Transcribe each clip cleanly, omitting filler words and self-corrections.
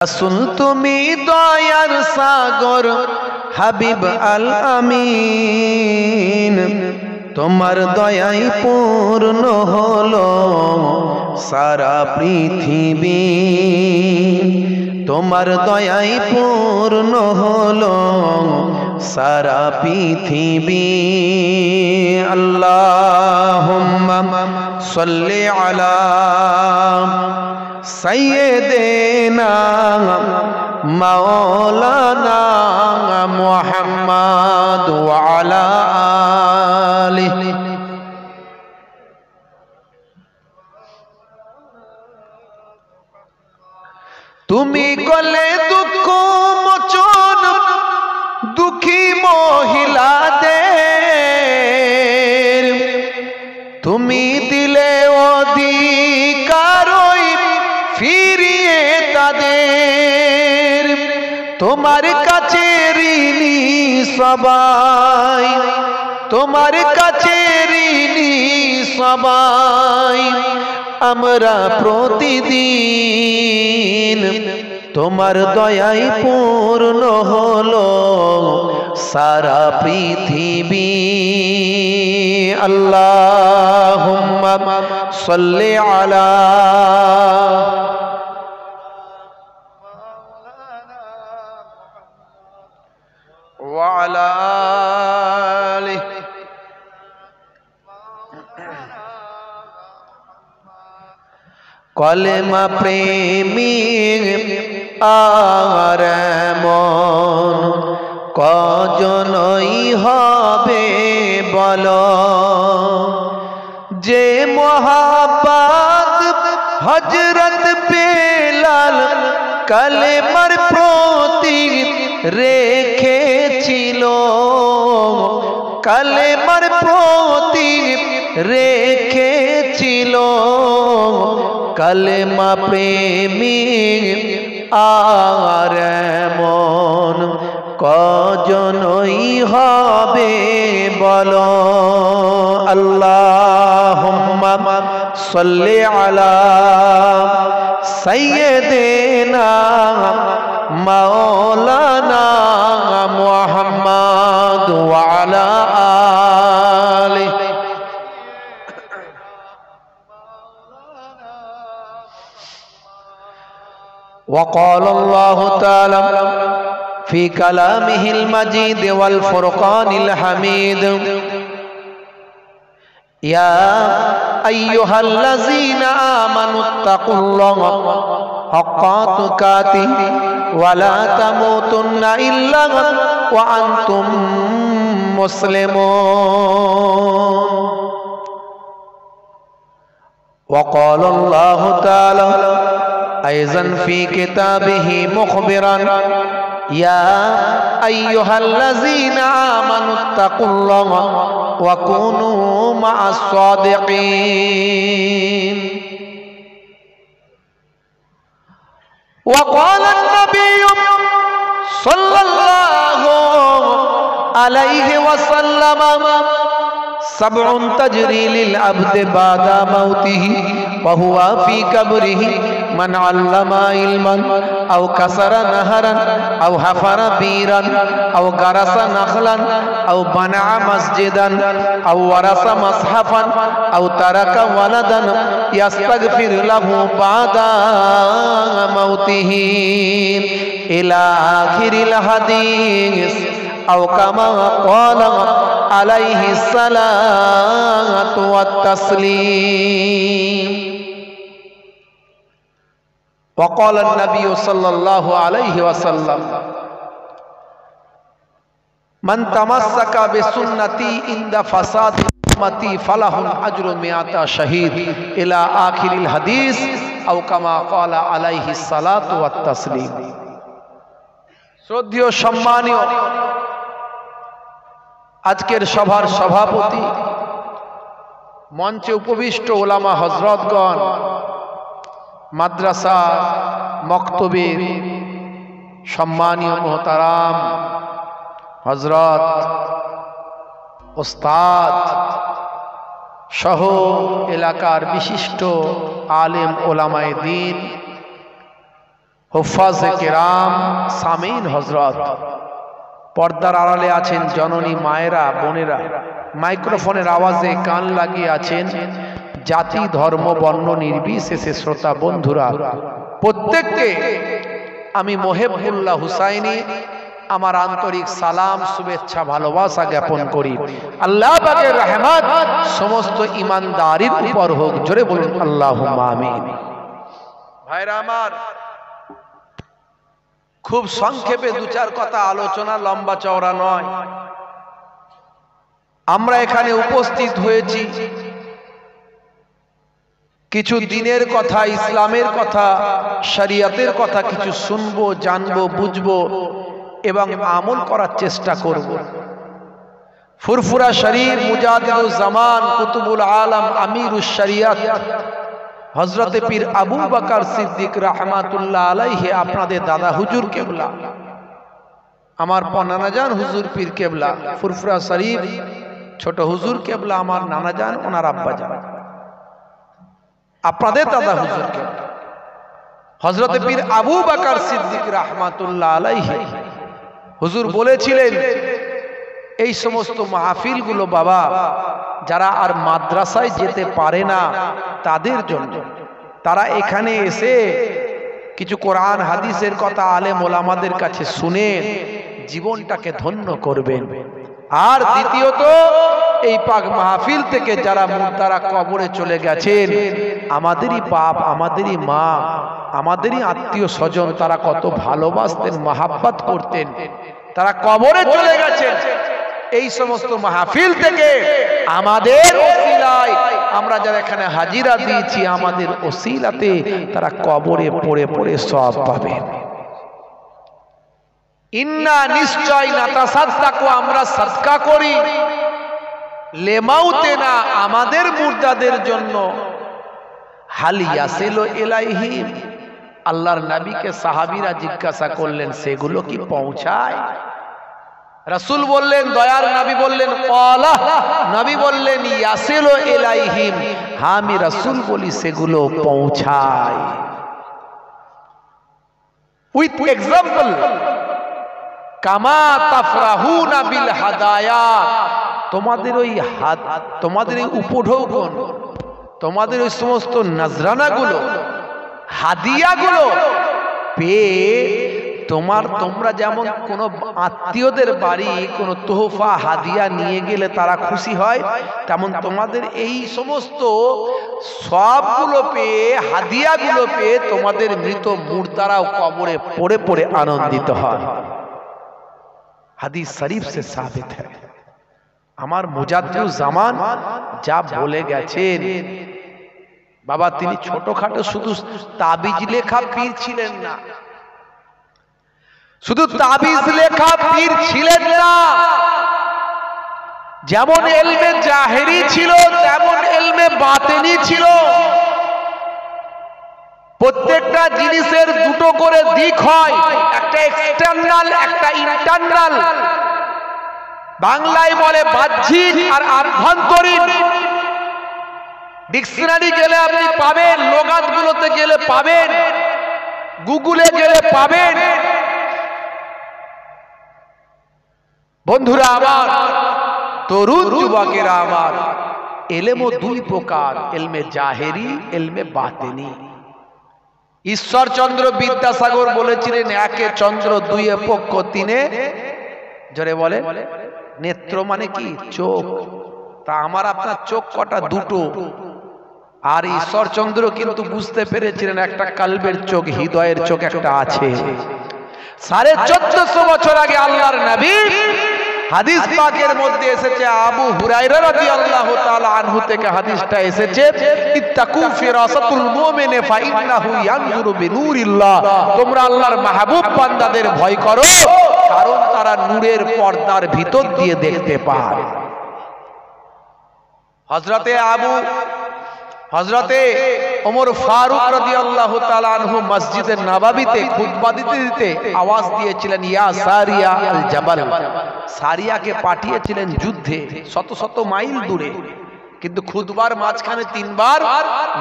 রাসূল তুমি দয়ার সাগর হাবিব আল আমিন, তোমার দয়ায় পূর্ণ হলো সারা পৃথিবী, তোমার দয়ায় পূর্ণ হলো সারা পৃথিবী। আল্লাহুম্মা সাল্লি আলা সাইয়্যিদিনা মাওলানা মুহাম্মদ ওয়া আলা আলিহি। তুমি গলে দুঃখ মোচন দুঃখী মহিলাদের, তুমি দিলে অধিকার ফিরিয়ে তাদের, তোমার কাছে ঋণী সবাই, তোমার কাছে ঋণী সবাই আমরা প্রতিদিন, তোমার দয়ায় পূর্ণ হলো সারা পৃথিবী। আল্লাহুম্মা সাল্লি আলা ওয়া আলা আলিহি। কলেমা প্রেমিক আর মন কজনই হবে বলো, যে মোহাব্বত হযরত বেলাল কলেমার প্রতি রেখেছিল, কলেমার প্রতি রেখেছিল, কলেমা প্রেমিক আর মন কজনই হবে বলো। আল্লাহুম্মা সাল্লি আলা সাইয়্যিদিনা মাওলানা মুহাম্মদ ওয়া আলা আলিহি। وقال الله تعالى في كلامه المجيد والفرقان الحميد يا أيها الذين آمنوا اتقوا الله حق تقاته ولا تموتن إلا وأنتم مسلمون. وقال الله تعالى أيضا في كتابه مخبرا يا أيها الذين آمنوا اتقوا الله وكونوا مع الصادقين. وقال النبي صلى الله عليه وسلم سبع تجري للعبد بعد موته وهو في قبره من علم علما أو كسر نهرا أو حفر بيرا أو غرس نخلا أو بنى مسجدا أو ورث مصحفا أو ترك ولدا يستغفر له بعد موته إلى آخر الحديث أو كما قال عليه الصلاة والتسليم. وقال النبي صلى الله عليه وسلم من تمسك بسنتي عند فساد أمتي فله أجر 100 شهيد إلى آخر الحديث أو كما قال عليه الصلاة والتسليم. শ্রদ্ধেয় সম্মানীয় আজকের সভার সভাপতি, মঞ্চে উপবিষ্ট ওলামা হযরতগণ, মাদ্রাসা মক্তবের সম্মানীয় মোহতারাম হযরত, ওস্তাদ সহ এলাকার বিশিষ্ট আলেম ওলামায়ে দ্বীন, হুফাজে কেরাম, সামিন হযরত, পর্দার আড়ালে আছেন জননী মায়েরা, বোনেরা, মাইক্রোফোনের আওয়াজে কান লাগিয়ে আছেন জাতি ধর্ম বর্ণ নির্বিশেষে শ্রোতা বন্ধুরা, প্রত্যেককে আমি মোহেবুল্লাহ হুসাইনি আমার আন্তরিক সালাম, শুভেচ্ছা, ভালোবাসা জ্ঞাপন করি। আল্লাহ পাকের রহমত সমস্ত ঈমানদারির উপর হোক। জোরে বলুন আল্লাহুম্মা আমিন। ভাইরা আমার, খুব সংক্ষেপে দু চার কথা আলোচনা, লম্বা চওড়া নয়। আমরা এখানে উপস্থিত হয়েছি কিছু দিনের কথা, ইসলামের কথা, শরিয়তের কথা কিছু শুনবো, জানবো, বুঝবো এবং আমল করার চেষ্টা করব। ফুরফুরা শরীর, মুজাদ্দিদুজ জামান, কুতুবুল আলম, আমিরুশ শরিয়ত হযরতে পীর আবু বকর সিদ্দিক রাহমাতুল্লাহ আলাইহি, আপনাদের দাদা হুজুর কেবলা, আমার নানাজান হুজুর পীর কেবলা, ফুরফুরা শরীফ ছোট হুজুর কেবলা, আমার নানাজান, ওনার আব্বাজান, আপনাদের দাদা হুজুর কেবলা হযরতে পীর আবু বকর সিদ্দিক রাহমাতুল্লাহ আলাইহি হুজুর বলেছিলেন, এই সমস্ত মাহফিলগুলো বাবা যারা আর মাদ্রাসায় যেতে পারে না তাদের জন্য, তারা এখানে এসে কিছু কোরআন হাদিসের কথা আলেম ওলামাদের কাছে শুনে জীবনটাকে ধন্য করবেন। আর দ্বিতীয়ত, এই পাক মাহফিল থেকে যারা মুর্দারা কবরে চলে গেছেন, আমাদেরই বাপ, আমাদেরই মা, আমাদেরই আত্মীয় স্বজন, তারা কত ভালোবাসতেন, মাহাব্বত করতেন, তারা কবরে চলে গেছেন। এই সমস্ত মাহফিল থেকে আমাদের ওসিলায় আমরা যারা এখানে হাজিরা দিয়েছি, আমাদের ওসিলাতে তারা কবরে পড়ে পড়ে সওয়াব পাবেন। ইন্না নিশ্চয় নাতাসাদদাকু, আমরা সাদকা করি, লেমাউতেনা, আমাদের মুর্দাদের জন্য, হাল ইয়াসিলু ইলাইহিম, আল্লাহর নবীকে সাহাবীরা জিজ্ঞাসা করলেন সেগুলো কি পৌঁছায়? রাসূল বললেন, দয়ার নবী বললেন, ক্বালা, নবী বললেন ইয়াসিলু ইলাইহিম, হ্যাঁ আমি রাসূল বলি সেগুলো পৌঁছায়। উইথ এক্সাম্পল, কামা তাফরাহুনা বিল হাদায়া, তোমাদের ওই তোমাদের ওই উপঢৌকন, তোমাদের ওই সমস্ত নজরানাগুলো, হাদিয়াগুলো পেয়ে তোমরা যেমন কোনো আত্মীয়দের বাড়ি কোনো তোহফা হাদিয়া নিয়ে গেলে তারা খুশি হয়, তেমন তোমাদের এই সমস্ত সবগুলো পেয়ে, হাদিয়াগুলো পেয়ে তোমাদের মৃত মুর্দারাও কবরে পড়ে পড়ে আনন্দিত হয়। হাদিস শরীফ সে সাবিত है। আমার মুজাদ্দিদুজ জামান যা বলে গেছেন বাবা, তিনি ছোটখাটো শুধু তাবিজ লেখা পীর ছিলেন না, শুধু তাবিজ লেখা পীর ছিলেন না, যেমন ইলমে জাহেরি ছিল তেমন ইলমে বাতিনি ছিল। প্রত্যেকটা জিনিসের দুটো করে দিক হয়, একটা এক্সটার্নাল, একটা ইন্টারনাল। বাংলায় বলে বাহ্যিক আর আভ্যন্তরীণ। ডিকশনারি গেলে আপনি পাবেন, লোগাতগুলোতে গেলে পাবেন, গুগলে গেলে পাবেন। বন্ধুরা আমার, তরুণ যুবকেরা আমার, ইলমও দুই প্রকার, ইলমে জাহেরি, ইলমে বাতিনি। ঈশ্বরচন্দ্র বিদ্যাসাগর বলেছিলেন, একে চন্দ্র, দুইয়ে পক্ষ, তিনে জোরে বলে নেত্র, মানে কি চোখ। তা আমার আপনার চোখ কটা? দুটো। আর ঈশ্বরচন্দ্র কিন্তু বুঝতে পেরেছিলেন একটা কালবের চোখ, হৃদয়ের চোখ একটা আছে। 1450 বছর আগে আল্লাহর নবী, হাদিস পাকের মধ্যে এসেছে, আবু হুরায়রা রাদিয়াল্লাহু তাআলা আনহু থেকে হাদিসটা এসেছে, ইত্তাকু ফিরাসাতুল মুমিনি ফাইন্নাহু ইয়ানজুরু বিনুরিল্লাহ, তোমরা আল্লাহর মাহবুব বান্দাদের ভয় করো, কারণ তারা নূরের পর্দার ভিতর দিয়ে দেখতে পায়। হযরতে ওমর ফারুক রাদিয়াল্লাহু তাআলা আনহু মসজিদে নববীতে খুতবা দিতে দিতে আওয়াজ দিয়েছিলেন, ইয়া সারিয়া আল জাবাল, সারিয়াকে পাঠিয়েছিলেন যুদ্ধে শত শত মাইল দূরে, কিন্তু খুতবার মাঝখানে 3 বার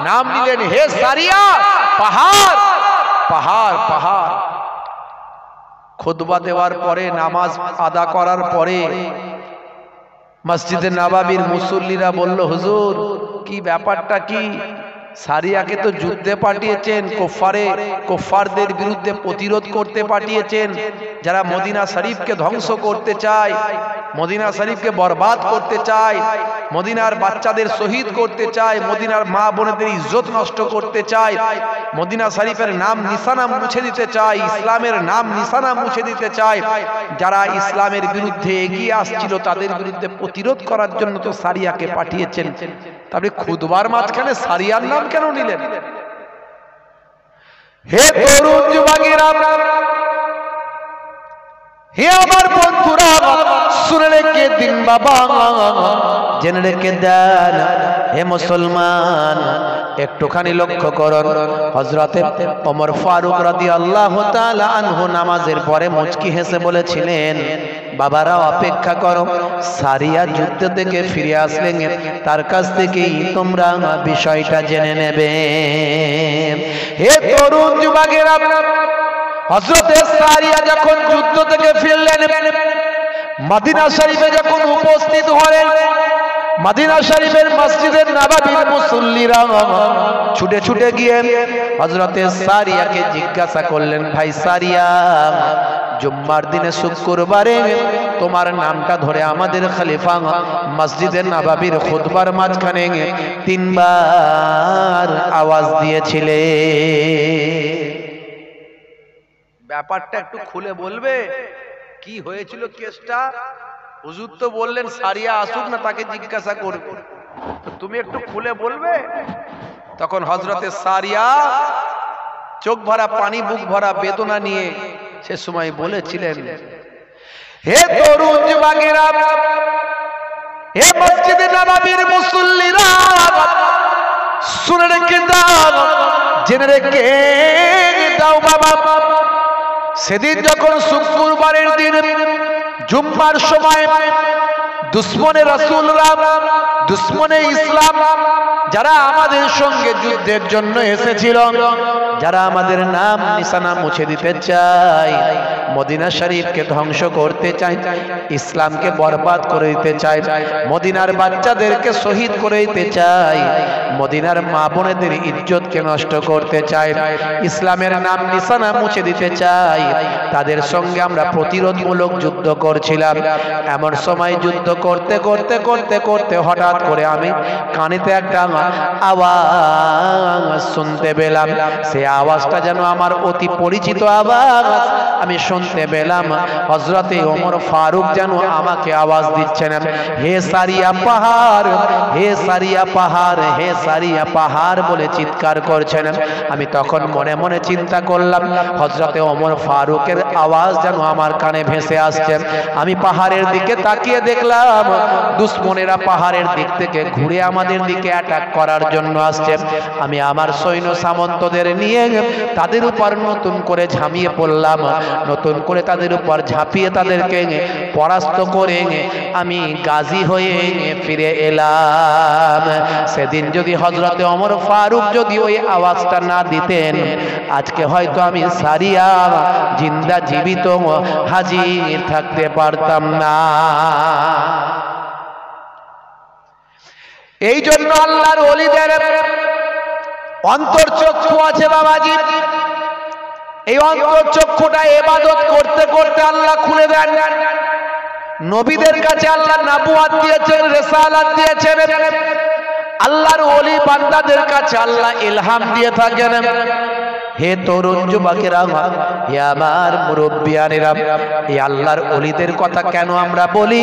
নাম নিলেন, হে সারিয়া, পাহাড় পাহাড় পাহাড়। খুতবা দেওয়ার পরে, নামাজ আদা করার পরে মসজিদে নববীর মুসল্লিরা বলল, হুজুর কি ব্যাপারটা কি? সারিয়াকে তো যুদ্ধে পাঠিয়েছেন, কুফফারদের বিরুদ্ধে প্রতিরোধ করতে পাঠিয়েছেন, যারা মদিনা শরীফকে ধ্বংস করতে চায়, মদিনা শরীফকে বরবাদ করতে চায়, মদিনার বাচ্চাদের শহীদ করতে চায়, মদিনার মা বোনেদের ইজ্জত নষ্ট করতে চায়, মদিনা শরীফের নাম নিশানা মুছে দিতে চায়, ইসলামের নাম নিশানা মুছে দিতে চায়। যারা ইসলামের বিরুদ্ধে এগিয়ে আসছিল তাদের বিরুদ্ধে প্রতিরোধ করার জন্য তো সারিয়াকে পাঠিয়েছেন। তবে খুতবার মাঝখানে সারিয়ার নাম কেন নিলেন? হে তরুণ যুবকেরা, হে আমার বন্ধুরা, শুনে রেখে দিন বাবা, জেনে রেখে দেন। হে মুসলমান, একটুখানি লক্ষ্য করুন, হযরতে ওমর ফারুক রাদিয়াল্লাহু তাআলা আনহু নামাজের পরে মুচকি হেসে বলেছিলেন, বাবারা অপেক্ষা করো, সারিয়া যুদ্ধ থেকে ফিরে আসলেন, তার কাছ থেকেই তোমরা বিষয়টা জেনে নেবে। হে তরুণ যুবকেরা, হযরতে সারিয়া যখন যুদ্ধ থেকে ফিরলেন, মদিনা শরীফে যখন উপস্থিত হলেন, মদিনা শরীফের মসজিদের নববীর মুসল্লিরা ছুটে ছুটে গিয়ে হযরতে সারিয়াকে জিজ্ঞাসা করলেন, ভাই সারিয়া, জুম্মার দিনে শুক্রবারে তোমার নামটা ধরে আমাদের খলিফা মসজিদের নববীর খুতবার মাঝখানে 3 বার আওয়াজ দিয়েছিলে, ব্যাপারটা একটু খুলে বলবে? কি হয়েছিল কেসটা? হুজুর তো বললেন সারিয়া আসুক না, তাকে জিজ্ঞাসা করবে, তুমি একটু খুলে বলবে? তখন হযরতে সারিয়া চোখ ভরা পানি, বুক ভরা বেদনা নিয়ে সে সময় বলেছিলেন, হে তরুণ যুবকেরা, হে মসজিদে নববীর মুসল্লিরা, শুনে রেখে দাও, জেনে রেখে দাও বাবা, সেদিন যখন শুক্রবারের দিন জুম্মার সময় দুশ্মনে রাসূলরা, দুশ্মনে ইসলাম, যারা আমাদের সঙ্গে যুদ্ধের জন্য এসেছিল, যারা আমাদের নাম নিশানা মুছে দিতে চায়, মদিনা শরীফকে ধ্বংস করতে চায়, ইসলামকে বরবাদ করে দিতে চায়, মদিনার বাচ্চাদেরকে শহীদ করে দিতে চায়, মদিনার মা বোনেদের ইজ্জতকে নষ্ট করতে চায়, ইসলামের নাম নিশানা মুছে দিতে চায়, তাদের সঙ্গে আমরা প্রতিরোধমূলক যুদ্ধ করছিলাম। এমন সময় যুদ্ধ করতে করতে করতে করতে হঠাৎ করে আমি কানেতে একটা আওয়াজ শুনতে পেলাম। সে আওয়াজটা যেন আমার অতি পরিচিত আওয়াজ। আমি শুনতে পেলাম হযরতে ওমর ফারুক যেন আমাকে আওয়াজ দিচ্ছেন, হে সারিয়া পাহাড়, হে সারিয়া পাহাড়, হে সারিয়া পাহাড় বলে চিৎকার করছেন। আমি তখন মনে মনে চিন্তা করলাম, হযরতে ওমর ফারুকের আওয়াজ যেন আমার কানে ভেসে আসছে। আমি পাহাড়ের দিকে তাকিয়ে দেখলাম দুশমনেরা পাহাড়ের দিক থেকে ঘুরে আমাদের দিকে অ্যাটাক করার জন্য আসছে। আমি আমার সৈন্য সামন্তদের নিয়ে তাদের উপর নতুন করে ঝাঁপিয়ে পড়লাম, নতুন করে তাদের উপর ঝাঁপিয়ে তাদেরকে পরাস্ত করে আমি গাজী হয়ে ফিরে এলাম। সেদিন যদি হযরতে ওমর ফারুক যদি ওই আওয়াজটা না দিতেন, আজকে হয়তো আমি সারিয়া জিন্দা জীবিত হাজির থাকতে পারতাম না। এই জন্য আল্লাহর ওলিদের অন্তর্চক্ষু আছে বাবাজি, এই অন্তর্চক্ষুটা ইবাদত করতে করতে আল্লাহ খুলে দেন। নবীদের কাছে আল্লাহ নবুয়ত দিয়েছেন, রিসালাত দিয়েছেন, আল্লাহর ওলি বান্দাদের কাছে আল্লাহ ইলহাম দিয়ে থাকেন। হে তরুণ যুবকেরা, হে আমার মুরব্বিয়ানেরা, এই আল্লাহর ওলিদের কথা কেন আমরা বলি?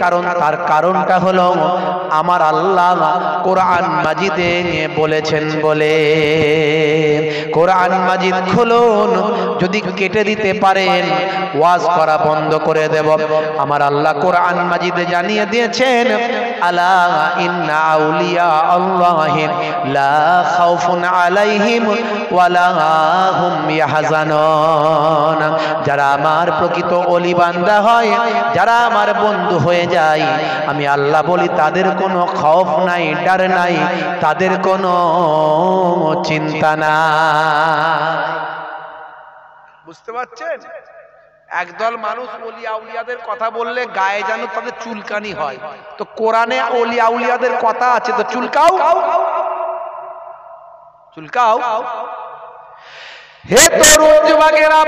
কারণ তার কারণটা হলো আমার আল্লাহ কোরআন মাজিদে বলেছেন বলে। কোরআন মাজিদ খুলুন, যদি কেটে দিতে পারেন ওয়াজ করা বন্ধ করে দেব। আমার আল্লাহ কোরআন মাজিদে জানিয়ে দিয়েছেন, আলা ইন্না আউলিয়া আল্লাহি লা খাউফুন আলাইহিম ওয়ালা হুম ইয়াহজানুন। যারা আমার প্রকৃত ওলি বান্দা হয়, যারা আমার বন্ধু হয়ে যায়, আমি আল্লাহ বলি তাদের কোনো খৌফ নাই, ডর নাই, তাদের কোনো চিন্তা নাই। বুঝতে পারছেন? একদল মানুষ ওলি আউলিয়াদের কথা বললে গায়ে যেন তাদের চুলকানি হয়। তো কোরআনে ওলি আউলিয়াদের কথা আছে, তো চুলকাও চুলকাও। হে তরুণ যুবকেরা,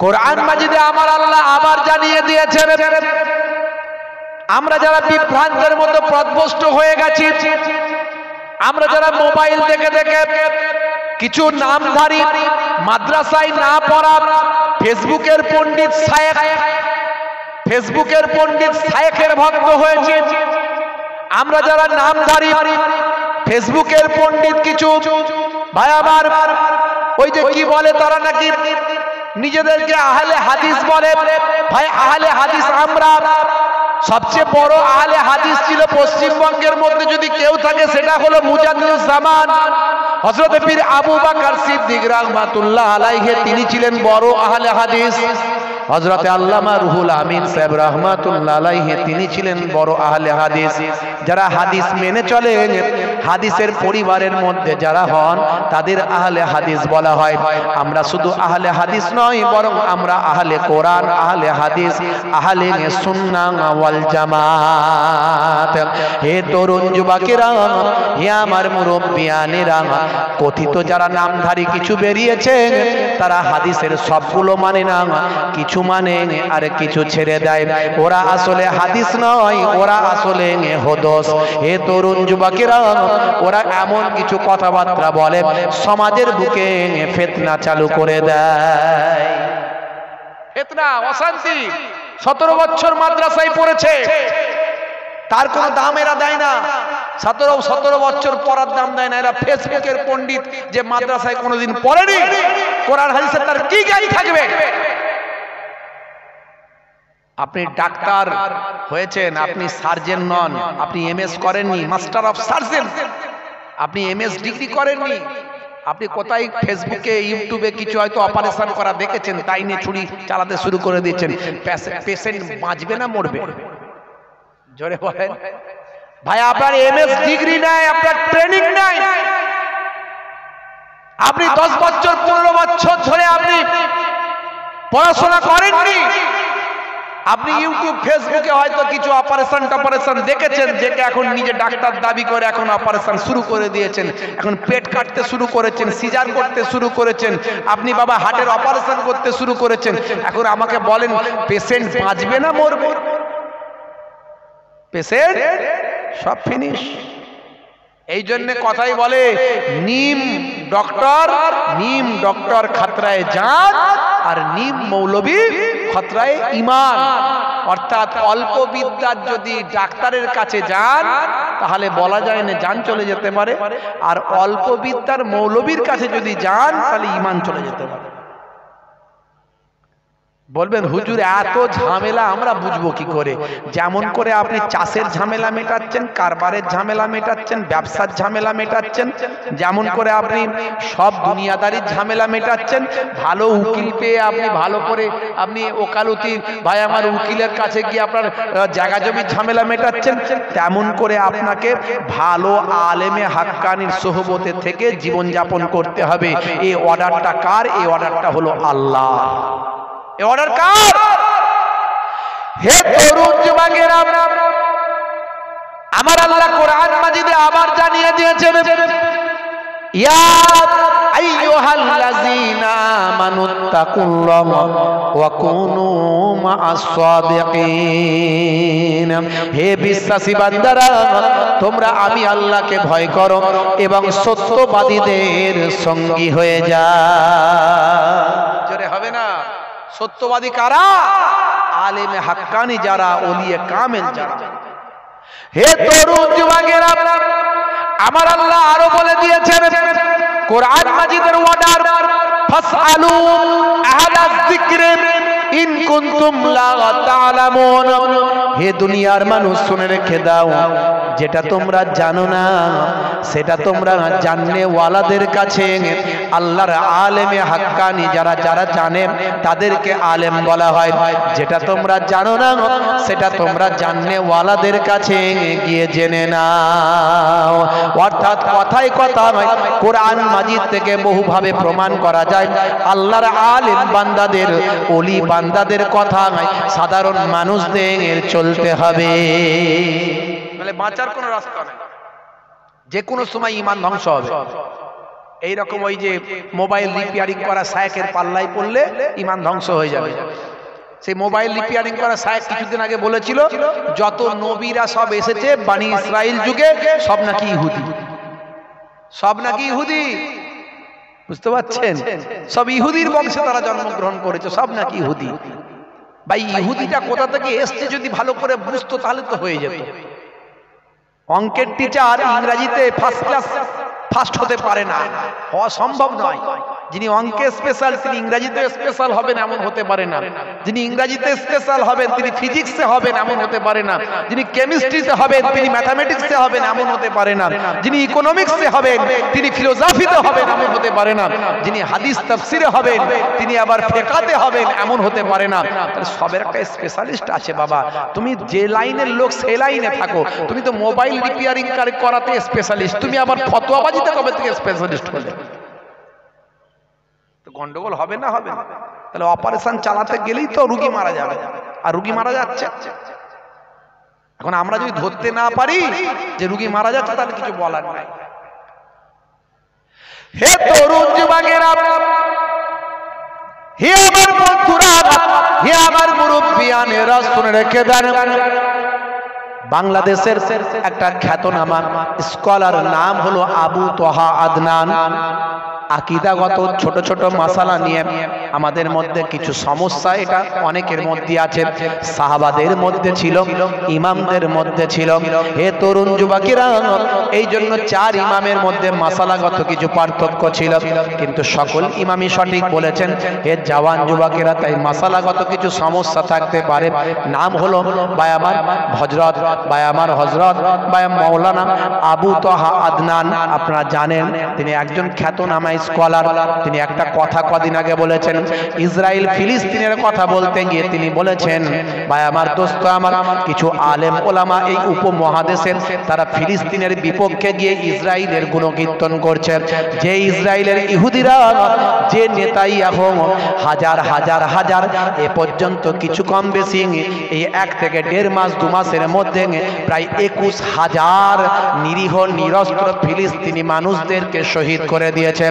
কোরআন মাজিদে আমার আল্লাহ আবার জানিয়ে দিয়েছেন, আমরা যারা বিভ্রান্তের মতো পথভ্রষ্ট হয়ে গেছি, আমরা যারা মোবাইল দেখে দেখে কিছু নামধারী মাদ্রাসায় না পড়া ফেসবুকের পণ্ডিত শায়েখের ভক্ত হয়েছে, আমরা যারা নামধারী ফেসবুকের পণ্ডিত কিছু ভাই আমার, ওই যে কি বলে তারা নাকি নিজেদেরকে আহলে হাদিস বলে। ভাই আহলে হাদিস, আমরা সবচেয়ে বড় আহলে হাদিস ছিল পশ্চিমবঙ্গের মধ্যে যদি কেউ থাকে সেটা হলো মুজাদ্দিদুজ্জামান হযরত পীর আবু বকর সিদ্দিক রাহমাতুল্লাহ আলাইহি, তিনি ছিলেন বড় আহলে হাদিস। হযরত আল্লামা রুহুল আমিন সাহেব রাহমাতুল্লাহ আলাইহি, তিনি ছিলেন বড় আহলে হাদিস। যারা হাদিস মেনে চলে, হাদিসের পরিবারের মধ্যে যারা হন তাদের আহলে হাদিস বলা হয়। আমরা শুধু আহলে হাদিস নয়, বরং আমরা আহলে কোরআন, আহলে হাদিস, আহলে সুন্নাহ ওয়াল জামাত। হে তরুণ যুবকেরা, হে আমার মুরব্বিয়ানেরা, কথিত যারা নামধারী কিছু বেরিয়েছে তারা হাদিসের সবগুলো মানে না, কিছু মানে আর কিছু ছেড়ে দেয়। ওরা আসলে হাদিস নয়, ওরা আসলে হুদস। হে তরুণ যুবকেরা, ওরা এমন কিছু কথাবার্তা বলে সমাজের বুকে ফিতনা চালু করে দেয়। ফিতনা, অশান্তি। 17 বছর মাদ্রাসায় পড়েছে, তার কোনো দাম এরা দেয় না। 17 বছর পড়ার দাম দেয় না। এরা ফেসবুকের পণ্ডিত যে মাদ্রাসায় কোনোদিন পড়েনি, কোরআন হাদিসের তার কি জ্ঞান থাকবে? আপনি ডাক্তার হয়েছেন, আপনি সার্জন নন, আপনি এমএস করেননি, মাস্টার অফ সার্জন, আপনি এমএস ডিগ্রি করেননি। আপনি কোথায় ফেসবুকে ইউটিউবে কিছু হয়তো অপারেশন করা দেখেছেন, তাই নিয়ে ছুরি চালাতে শুরু করে দিয়েছেন। পেশেন্ট বাঁচবে না মরবে? জোরে বলেন ভাই। আপনার এমএস ডিগ্রি নাই, আপনার ট্রেনিং নাই। আপনি 10 বছর 15 বছর ধরে আপনি পড়াশোনা করেননি। আপনি ইউটিউব ফেসবুকে হয়তো কিছু অপারেশন দেখেছেন, যেটা এখন নিজে ডাক্তার দাবি করে এখন অপারেশন শুরু করে দিয়েছেন। এখন পেট কাটতে শুরু করেছেন, সিজার করতে শুরু করেছেন, আপনি বাবা হার্টের অপারেশন করতে শুরু করেছেন। এখন আমাকে বলেন পেশেন্ট বাঁচবে না মরবে? পেশেন্ট সব ফিনিশ। এই জন্য কথাই বলে নিম ডক্টর খতরায় জান আর নিম মৌলবী খতরায় ঈমান। অর্থাৎ অল্প বিদ্যার যদি ডাক্তারের কাছে যান তাহলে বলা যায় না জান চলে যেতে পারে, আর অল্প বিদ্যার মৌলবীর কাছে যদি যান তাহলে ঈমান চলে যেতে পারে। বলবেন হুজুর এত ঝামেলা আমরা বুঝবো কি করে? যেমন করে আপনি চাষের ঝামেলা মেটাচ্ছেন, কারবারের ঝামেলা মেটাচ্ছেন, ব্যবসার ঝামেলা মেটাচ্ছেন, যেমন করে আপনি সব দুনিয়াদারির ঝামেলা মেটাচ্ছেন, ভালো উকিল পেয়ে আপনি ভালো করে আপনি ওকালতি ভাই আমার উকিলের কাছে গিয়ে আপনার জায়গা জমির ঝামেলা মেটাচ্ছেন, তেমন করে আপনাকে ভালো আলেমে হাক্কানির সোহবতে থেকে জীবনযাপন করতে হবে। এই অর্ডারটা কার? এই অর্ডারটা হলো আল্লাহ। এই অর্ডার কার? হে তরুণ যুবকেরা, আমার আল্লাহ কোরআন মাজিদে আবার জানিয়ে দিয়েছেন, ইয়া আইয়ুহাল্লাযীনা আমানুত্তাকুল্লাহা ওয়া কুনু মা'আস সাদিকিন। হে বিশ্বাসী বান্দারা, তোমরা আমি আল্লাহকে ভয় করো এবং সত্যবাদীদের সঙ্গী হয়ে যাও। জোরে হবে না? সত্যবাদী কারা? আলেমে হাক্কানি যারা, ওলিয়ে কামেল যারা। হে তরুণ যুবকেরা, আমার আল্লাহ আরো বলে দিয়েছেন কোরআন মাজিদের অর্ডার, ফাসআলু আহলায যিকরি ইন কুনতুম লা তা'লামুন। হে দুনিয়ার মানুষ শুনে রেখে দাও, যেটা তোমরা জানো না সেটা তোমরা জাননে ওয়ালাদের কাছে আল্লাহর আলেমে হাক্কানি যারা যারা জানে তাদেরকে আলেম বলা হয়। যেটা তোমরা জানো না সেটা তোমরা জাননে ওয়ালাদের কাছে গিয়ে জেনে নাও। অর্থাৎ কথায় কথা নয়, কোরআন মাজিদ থেকে বহুভাবে প্রমাণ করা যায় আল্লাহর আলেম বান্দাদের, ওলি বান্দাদের কথা নয়, সাধারণ মানুষদের চলতে হবে। মানে বাঁচার কোনো রাস্তা নেই, যে কোনো সময় ঈমান ধ্বংস হবে। এইরকম ওই যে মোবাইল রিপেয়ারিং করা শায়েখের পাল্লায় পড়লে ঈমান ধ্বংস হয়ে যাবে। সেই মোবাইল রিপেয়ারিং করা শায়েখ কিছুদিন আগে বলেছিল যত নবীরা সব এসেছে বানি ইসরাইল যুগে সব নাকি ইহুদি, সব নাকি ইহুদি। বুঝতে পারছেন? সব ইহুদির বংশে তারা জন্মগ্রহণ করেছে, সব নাকি ইহুদি। ভাই ইহুদিটা কোথা থেকে এসছে যদি ভালো করে বুঝতো তাহলে তো হয়ে যেত। অঙ্কের টিচার ইংরেজিতে ফার্স্ট ক্লাস ফার্স্ট হতে পারে না, হওয়া সম্ভব নয়। যিনি অঙ্কে স্পেশাল তিনি ইংরেজিতে স্পেশাল হবেন এমন হতে পারে না। যিনি ইংরেজিতে স্পেশাল হবেন তিনি ফিজিক্সে হবেন এমন হতে পারে না। যিনি কেমিস্ট্রিতে হবেন তিনি ম্যাথামেটিক্সে হবেন এমন হতে পারে না। যিনি ইকোনমিক্সে হবেন তিনি ফিলোসফিতে হবেন এমন হতে পারে না। যিনি হাদিস তাফসিরে হবেন তিনি আবার ফিকহাতে হবেন এমন হতে পারে না। তাহলে সবের একটা স্পেশালিস্ট আছে বাবা। তুমি যে লাইনের লোক সেই লাইনে থাকো। তুমি তো মোবাইল রিপেয়ারিং করাতে স্পেশালিস্ট, তুমি আবার ফতোয়াবাজিতে কবে থেকে স্পেশালিস্ট হলে? গন্ডগোল হবে না? হবে না। তাহলে অপারেশন চালাতে গেলেই তো রুগী মারা যাবে, আর রুগী মারা যাচ্ছে। এখন আমরা যদি ধরতে না পারি যে রুগী মারা যাচ্ছে তাহলে কিছু বলার নাই। হে তরুণ যুবকেরা, হে আমার বন্ধুরা, হে আমার মুরব্বিয়ানেরা, শুনে রেখে দেন, বাংলাদেশের একটা খ্যাতনামা স্কলার নাম হলো আবু তোহা আদনান। আকিদাগত ছোট ছোট মাসালা নিয়ে আমাদের মধ্যে কিছু সমস্যা এটা অনেকের মধ্যে আছে। সাহাবাদের মধ্যে ছিল, ইমামদের মধ্যে ছিল। হে তরুণ যুবকেরা, এই জন্য 4 ইমামের মধ্যে মাসালাগত কিছু পার্থক্য ছিল, কিন্তু সকল ইমামই সঠিক বলেছেন। হে জওয়ান যুবকেরা, তাই মাসালাগত কিছু সমস্যা থাকতে পারে। নাম হলো ভাই আমার হযরত, ভাই আমার হযরত, ভাই মাওলানা আবু তোহা আদনান। আপনারা জানেন তিনি একজন খ্যাতনামা স্কলার। তিনি একটা কথা কদিন আগে বলেছেন, ইসরায়েল ফিলিস্তিনের কথা বলতে গিয়ে তিনি বলেছেন, ভাই আমার দোস্ত আমার, কিছু আলেম ওলামা এই উপমহাদেশের তারা ফিলিস্তিনের বিপক্ষে গিয়ে ইসরায়েলের গুণকীর্তন করছে। যে ইসরায়েলের ইহুদিরা, যে নেতাই এখন হাজার হাজার হাজার এ পর্যন্ত কিছু কম বেশি এই 1 থেকে 1.5 মাস 2 মাসের মধ্যে প্রায় 21,000 নিরীহ নিরস্ত্র ফিলিস্তিনি মানুষদেরকে শহীদ করে দিয়েছে।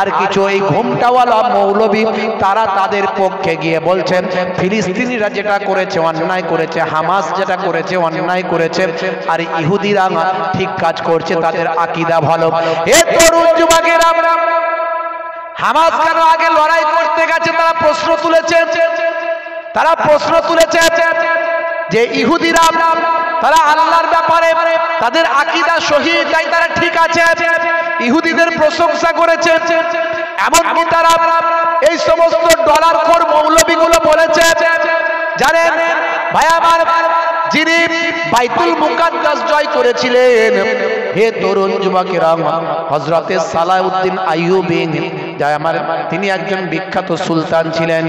আর কিছু এই ঘুমটাওয়ালা মৌলবী তারা তাদের পক্ষে গিয়ে বলছেন ফিলিস্তিনিরা যেটা করেছে অন্যায় করেছে, হামাস যেটা করেছে অন্যায় করেছে, আর ইহুদিরা ঠিক কাজ করছে, তাদের আকীদা ভালো। হে তরুণ যুবকেরা, হামাস কেন আগে লড়াই করতে গেছে তারা প্রশ্ন তুলেছে। তারা প্রশ্ন তুলেছে যে ইহুদিরা তারা আল্লাহর ব্যাপারে তাদের আকীদা সহি, তাই তারা ঠিক আছে, ইহুদিদের প্রশংসা করেছে। এমনকি তারা এই সমস্ত ডলারখোর মৌলবীগুলো বলেছে, জানেন ভাই আমার, যিনি বাইতুল মুকাদ্দাস জয় করেছিলেন, হে তরুণ যুবকেরা, হযরতে সালাউদ্দিন আইয়ুবী, যাই আমার, তিনি একজন বিখ্যাত সুলতান ছিলেন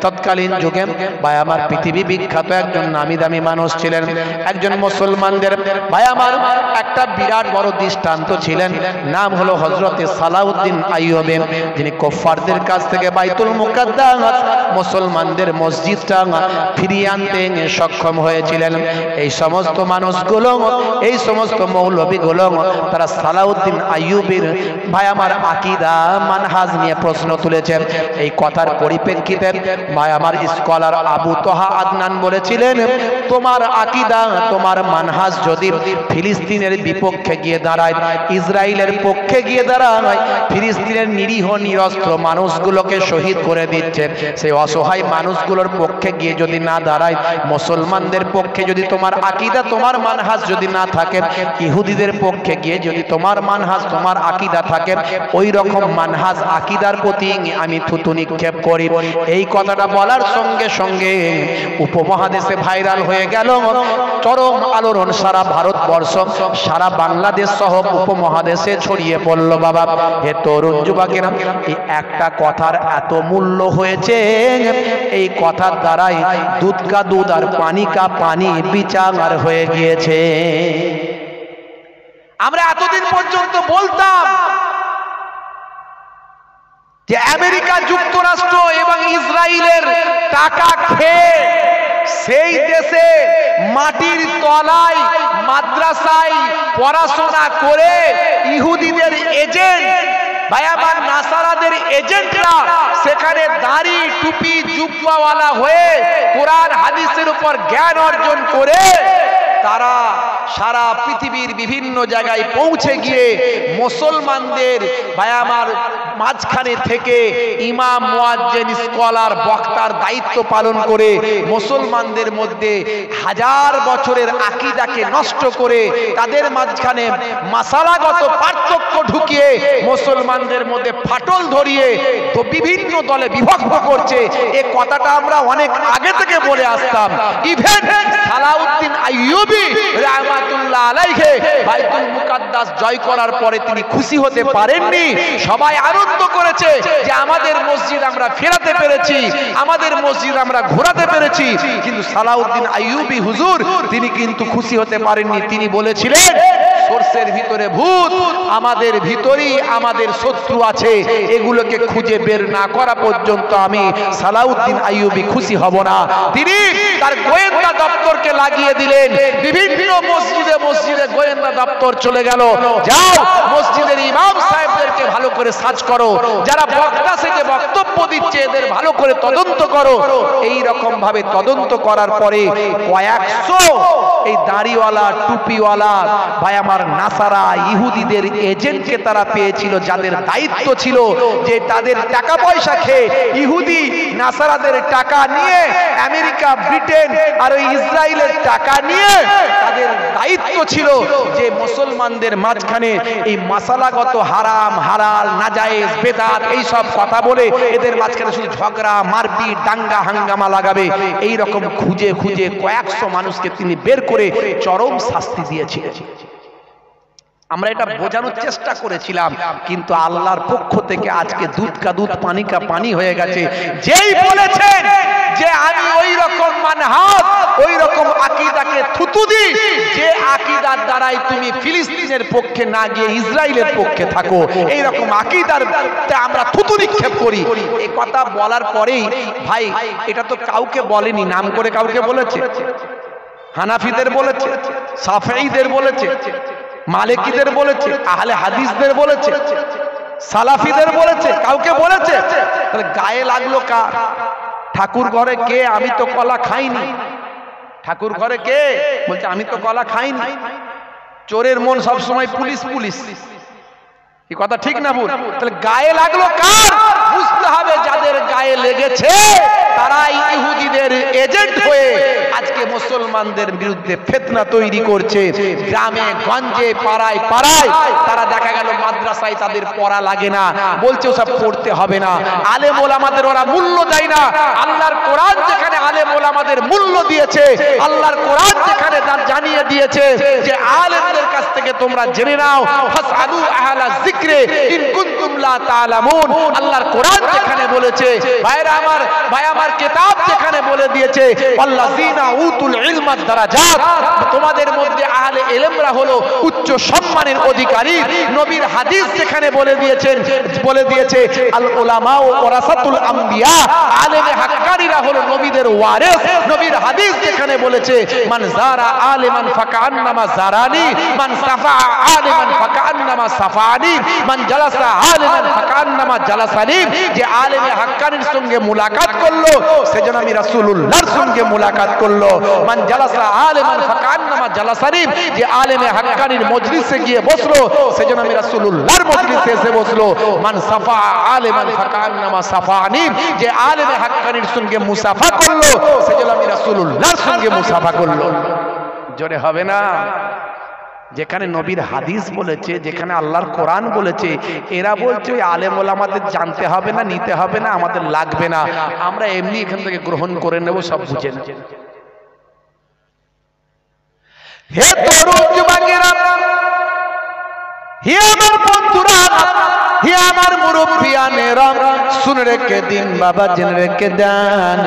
তৎকালীন যুগে। ভাই আমার পৃথিবী বিখ্যাত একজন নামি দামি মানুষ ছিলেন। একজন মুসলমানদের ভাই আমার একটা বিরাট বড় দৃষ্টান্ত ছিলেন। নাম হলো হযরতে সালাউদ্দিন আইয়ুবী, যিনি কুফফারদের কাছ থেকে বাইতুল মুকাদ্দাস মুসলমানদের মসজিদটা ফিরিয়ে আনতে সক্ষম হয়েছিলেন। এই সমস্ত মানুষগুলো, এই সমস্ত মৌলবীগুলো তারা সালাউদ্দিন আইয়ুবীর ভাই আমার আকীদা মানহাজ নিয়ে প্রশ্ন তুলেছেন। এই কথার পরিপ্রেক্ষিতে ভাই আমার স্কলার আবু তোহা আদনান বলেছিলেন, তোমার আকীদা, তোমার মানহাজ যদি ফিলিস্তিনের বিপক্ষে গিয়ে দাঁড়ায়, ইসরায়েলের পক্ষে গিয়ে দাঁড়ায়, ফিলিস্তিনের নিরীহ নিরস্ত্র মানুষগুলোকে শহীদ করে দিচ্ছে, সেই অসহায় মানুষগুলোর পক্ষে গিয়ে যদি না দাঁড়ায়, মুসলমানদের পক্ষে যদি তোমার আকীদা, তোমার মানহাজ যদি না থাকে, ইহুদিদের পক্ষে গিয়ে যদি তোমার মানহাজ, তোমার আকীদা থাকে, ওই রকম মানহাজ আকীদার প্রতি আমি থুতু নিক্ষেপ করি। এই কথাটা কথাটা বলার সঙ্গে সঙ্গে উপমহাদেশে ভাইরাল হয়ে গেল, চরম আলোড়ন সারা ভারতবর্ষ, সারা বাংলাদেশ সহ উপমহাদেশে ছড়িয়ে পড়ল। বাবা, হে তরুণ যুবকেরা, এই একটা কথার এত মূল্য হয়েছে, এই কথার দ্বারাই দুধ কা দুধ আর পানি কা পানি বিচার হয়ে গিয়েছে। আমরা এতদিন পর্যন্ত বলতাম যে আমেরিকা যুক্তরাষ্ট্র এবং ইসরায়েলের টাকা খেয়ে সেই দেশে মাটির তলায় মাদ্রাসায় পড়াশোনা করে ইহুদিদের এজেন্ট, ভাই আমার নাসারাদের এজেন্টরা সেখানে দাড়ি টুপি জুব্বাওয়ালা হয়ে কোরআন হাদিসের উপর জ্ঞান অর্জন করে তারা সারা পৃথিবীর বিভিন্ন জায়গায় পৌঁছে গিয়ে মুসলমানদের ভাই আমার মাঝখানে থেকে ইমাম, মুয়াজ্জিন, স্কলার, বক্তার দায়িত্ব পালন করে মুসলমানদের মধ্যে হাজার বছরের আকীদাকে নষ্ট করে তাদের মাঝখানে মাসালাগত পার্থক্য ঢুকিয়ে মুসলমানদের মধ্যে ফাটল ধরিয়ে তো বিভিন্ন দলে বিভক্ত করছে। এই কথাটা আমরা অনেক আগে থেকে বলে আসতাম। ইভেন সালাউদ্দিন আইয়ুবী রাহমাতুল্লাহ আলাইহি বাইতুল মুকাদ্দাস জয় করার পরে তিনি খুশি হতে পারেননি। সবাই আনন্দ করেছে যে আমাদের মসজিদ আমরা ফেরাতে পেরেছি, আমাদের মসজিদ আমরা ঘোরাতে পেরেছি, কিন্তু সালাউদ্দিন আইয়ুবী হুজুর তিনি কিন্তু খুশি হতে পারেননি। তিনি বলেছিলেন, সরষের ভিতরে ভূত, আমাদের ভিতরেই আমাদের শত্রু আছে, এগুলোকে খুঁজে বের না করা পর্যন্ত আমি সালাউদ্দিন আইয়ুবী খুশি হব না। তিনি তার গোয়েন্দা দপ্তরকে লাগিয়ে দিলেন। বিভিন্ন মসজিদে মসজিদে গোয়েন্দা দপ্তর চলে গেল, যাও মসজিদের ইমাম সাহেবদেরকে ভালো করে সার্চ করো, যারা বক্তা সেজে বক্তব্য দিচ্ছে এদের ভালো করে তদন্ত করো। এই রকম ভাবে তদন্ত করার পরে কয়েকশো এই দাড়িওয়ালা টুপিওয়ালা ভাই আমার নাসারা ইহুদিদের এজেন্টকে তারা পেয়েছিল, যাদের দায়িত্ব ছিল যে তাদের টাকা পয়সা খেয়ে ইহুদি নাসারাদের টাকা নিয়ে আমেরিকা, ব্রিটেন আর ওই ইসরায়েলের টাকা নিয়ে তাদের দায়িত্ব ছিল যে মুসলমানদের মাঝখানে এই মাসালাগত হারাম, হালাল, নাজায়েজ, বেদাত এই সব কথা বলে এদের মাঝখানে শুধু ঝগড়া, মারপিট, দাঙ্গা হাঙ্গামা লাগাবে। এই রকম খুঁজে খুঁজে কয়েকশো মানুষকে তিনি বের করে চরম শাস্তি দিয়েছিলেন। আমরা এটা বোঝানোর চেষ্টা করেছিলাম, কিন্তু আল্লাহর পক্ষ থেকে আজকে দুধ কা দুধ পানি কা পানি হয়ে গেছে। যেই বলেছেন যে আমি ওই রকম মানহাজ, ওই রকম আকীদাকে থুতু দিই যে আকীদার দ্বারাই তুমি ফিলিস্তিনের পক্ষে না গিয়ে ইসরায়েলের পক্ষে থাকো, এই রকম আকীদার আমরা থুতু নিক্ষেপ করি। এই কথা বলার পরেই ভাই এটা তো কাউকে বলেনি, নাম করে কাউকে বলেছে, হানাফিদের বলেছে, শাফিঈদের বলেছে, মালিকিদের বলেছে, আহলে হাদিসদের বলেছে, সালাফিদের বলেছে, কাউকে বলেছে? তাহলে গায়ে লাগলো কার? ঠাকুর ঘরে কে? আমি তো কলা খাইনি। ঠাকুর ঘরে কে বলছে আমি তো কলা খাইনি? চোরের মন সব সময় পুলিশ পুলিশ, এই কথা ঠিক না ভুল? তাহলে গায়ে লাগলো কার? বুঝতে হবে যাদের গায়ে লেগেছে তারাই ইহুদিদের এজেন্ট হয়ে আজকে মুসলমানদের বিরুদ্ধে ফিতনা তৈরি করছে। গ্রামে গঞ্জে পাড়ায় পাড়ায় তারা দেখা গেল মাদ্রাসায় তাদের পড়া লাগে না, বলছে ওসব পড়তে হবে না। আলেম ওলামাদের ওরা মূল্য দেয় না। আল্লাহর কোরআন যেখানে আলেম ওলামাদের মূল্য দিয়েছে, আল্লাহর কোরআন যেখানে তার জানিয়ে দিয়েছে যে আলেমদের কাছ থেকে তোমরা জেনে নাও, ফাসআলু আহলা যিকরি ইন কুনতুম লা তা'লামুন। আল্লাহর কোরআন যেখানে বলেছে, ভাইরা আমার, ভাই আমার কিতাব যেখানে বলে দিয়েছে ওয়াল্লাযিনা উতুল ইলমা দারাজাত, তোমাদের মধ্যে আহলে ইলমরা হলো উচ্চ সম্মানের অধিকারী। নবীর হাদিস যেখানে বলে দিয়েছে আল উলামা ওয়ারাসাতুল আম্বিয়া, আলেমে হাক্কানিরা হলো নবীদের ওয়ারিস। নবীর হাদিস যেখানে বলেছে মান যারা আলিমান ফাকান্নামা যারানি, মান সাফা আলিমান ফাকান্নামা সাফানি, মান জালাসা আলিমান ফাকান্নামা জালাসানি। যে আলেমে হাক্কানির সঙ্গে মুলাকাত করলো সেজন্য আমি রাসূলুল্লাহর সঙ্গে মুলাকাত করলো। মান জালাসা আলিমান ফাকান্নামা জালাসানি, যে আলেমে হাক্কানির মজলিসে গিয়ে বসলো সেজন্য আমি রাসূলুল্লাহর মজলিসে এসে বসলো। মান সাফা আলিমান ফাকান্নামা সাফানি, যে আলেমে হাক্কানির সঙ্গে মুসাফা করলো সেজন্য আমি রাসূলুল্লাহর সঙ্গে মুসাফা করলো। জোরে হবে না? যেখানে নবীর হাদিস বলেছে, যেখানে আল্লাহর কোরআন বলেছে, এরা বলছে ওই আলেম ওলামাদের জানতে হবে না, নিতে হবে না, আমাদের লাগবে না, আমরা এমনি এখান থেকে গ্রহণ করে নেব, সব বুঝে নেব। হে তরুণ যুবকেরা, হে আমার বন্ধুরা, হে আমার মুরব্বিয়ানেরা, শুনে রেখে দিন বাবা, জেনে রেখে দেন।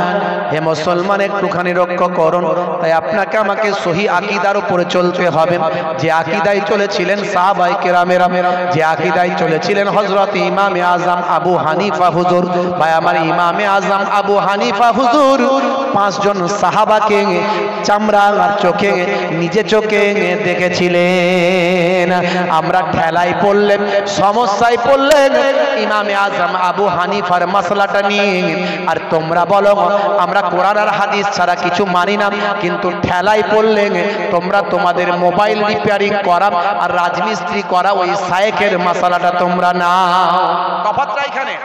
হে মুসলমান, একটুখানি রক্ষা করুন। তাই আপনাকে আমাকে সহি আকীদার উপরে চলতে হবে, যে আকীদায় চলেছিলেন সাহাবায়ে কেরামেরা, যে আকীদায় চলেছিলেন হযরত ইমামে আযম আবু হানিফা হুজুর। ভাই আমার, ইমামে আযম আবু হানিফা হুজুর 5 জন সাহাবাকে চামড়া আর চোখে, নিজে চোখে দেখেছিলেন। আমরা ঠেলায় পড়লেন, সমস্যায় পড়লেন ইমামে আযম আবু হানিফার মাসলাটা নিয়ে, আর তোমরা বলো আমরা কোরআন আর হাদিস ছাড়া কিছু মানি না, কিন্তু ঠেলায় পড়লেন তোমরা তোমাদের মোবাইল রিপেয়ারিং করা আর রাজমিস্ত্রি করা ওই শায়েখের মাসলাটা তোমরা নাও। তফাৎটা এখানে,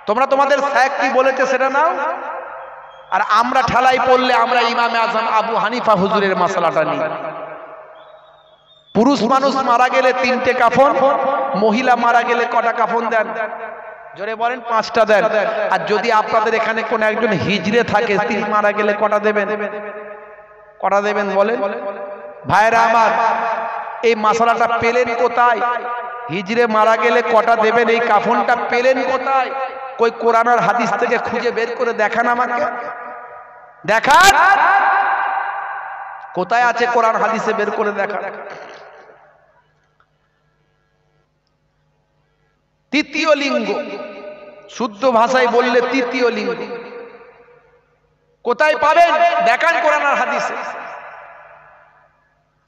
তোমরা তোমাদের শায়েখ কি বলেছে সেটা নাও, আর আমরা ঠেলায় পড়লে আমরা ইমামে আযম আবু হানিফা হুজুরের মাসলাটা নিই। পুরুষ মানুষ মারা গেলে 3টে কাফন, মহিলা মারা গেলে কটা কাফন দেন? জোরে বলেন, 5টা দেন। আর যদি আপনাদের এখানে কোন একজন হিজড়ে থাকে, তিনি মারা গেলে কটা দেবেন? কটা দেবেন বলেন? ভাইরা আমার, এই মাসালাটা পেলেন কোথায়? হিজড়ে মারা গেলে কটা দেবেন, এই কাফনটা পেলেন কোথায়? কই কোরআন আর হাদিস থেকে খুঁজে বের করে দেখান আমাকে, দেখান কোথায় আছে কোরআন হাদিসে, বের করে দেখান। তৃতীয় লিঙ্গ, শুদ্ধ ভাষায় বললে তৃতীয় লিঙ্গ কোথায় পাবেন? দেখান কোরআন আর হাদিসে।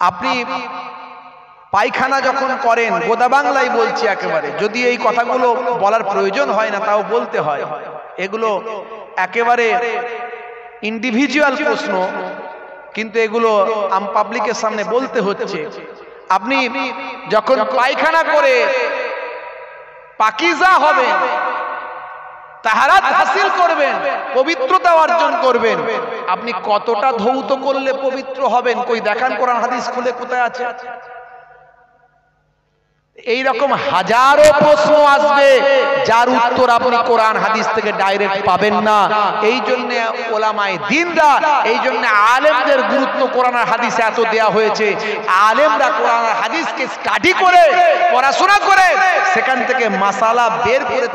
আপনি পায়খানা যখন করেন, গোদা বাংলায় বলছি একেবারে, যদি এই কথাগুলো বলার প্রয়োজন হয় না তাও বলতে হয়, এগুলো একেবারে ইন্ডিভিজুয়াল প্রশ্ন, কিন্তু এগুলো আম পাবলিকের সামনে বলতে হচ্ছে। আপনি যখন পায়খানা করে পাকিজা হবেন, তাহারাত হাসিল করবেন, পবিত্রতা অর্জন করবেন, আপনি কতটা ধৌত করলে পবিত্র হবেন? কই দেখান কোরআন হাদিস খুলে, কোথায় আছে? এই রকম হাজারো প্রশ্ন আসবে যার উত্তর আপনি কোরআন হাদিস থেকে ডাইরেক্ট পাবেন না। এই জন্য ওলামায়ে দ্বীনরা, এই জন্য আলেমদের গুরুত্ব কোরআন আর হাদিসে এত দেয়া হয়েছে। আলেমরা কোরআন আর হাদিসকে স্টাডি করে, পড়াশোনা করে, সেখান থেকে মাসালা বের করে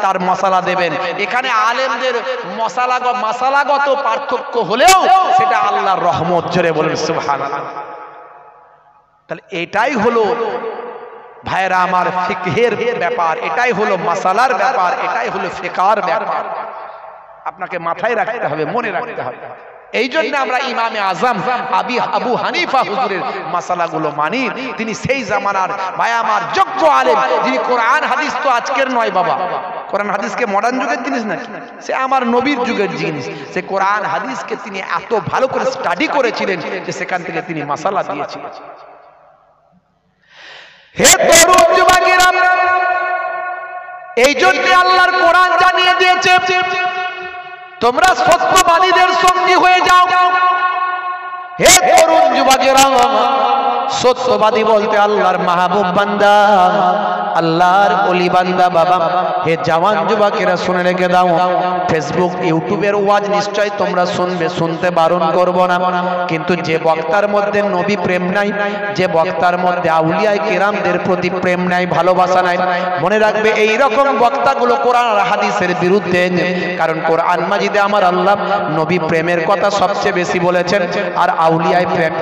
তার মাসালা দেবেন। এখানে আলেমদের মাসালাগত পার্থক্য হলেও সেটা আল্লাহর রহমত। জোরে বলেন সুবহানাল্লাহ। তাহলে এটাই হলো ভাইরা আমার ফিকহের ব্যাপার, এটাই হলো মাসালার ব্যাপার, এটাই হলো ফিকহার ব্যাপার। আপনাকে মাথায় রাখতে হবে, মনে রাখতে হবে। এই জন্য আমরা ইমামে আযম আবু হানিফা হুজুরের মাসালাগুলো মানি। তিনি সেই জামানার ভাই আমার যোগ্য আলেম, যিনি কোরআন হাদিস তো আজকের নয় বাবা, কোরআন হাদিসকে মডার্ন যুগের জিনিস নাকি, সে আমার নবীর যুগের জিনিস। সে কোরআন হাদিসকে তিনি এত ভালো করে স্টাডি করেছিলেন যে সেখান থেকে তিনি মাসালা দিয়েছিলেন। হে তরুণ যুবকেরা, এই জন্য আল্লাহর কোরআন জানিয়ে দিয়েছে তোমরা সত্যবাদীদের সঙ্গী হয়ে যাও। হে তরুণ যুবকেরা, সত্যবাদী বলতে আল্লাহর মাহবুব বান্দা, আল্লাহর ওলি বান্দা বাবা। হে জওয়ান যুবকেরা, শুনে রেখে দাও, ফেসবুক ইউটিউবের ওয়াজ নিশ্চয় তোমরা শুনবে, শুনতে বারণ করব না, কিন্তু যে বক্তার মধ্যে নবী প্রেম নাই, যে বক্তার মধ্যে আউলিয়ায়ে কেরামদের প্রতি প্রেম নাই, ভালোবাসা নাই, মনে রাখবে এই রকম বক্তাগুলো কোরআন আর হাদিসের বিরুদ্ধে। কারণ কোরআন মাজিদে আমার আল্লাহ নবী প্রেমের কথা সবচেয়ে বেশি বলেছেন, আর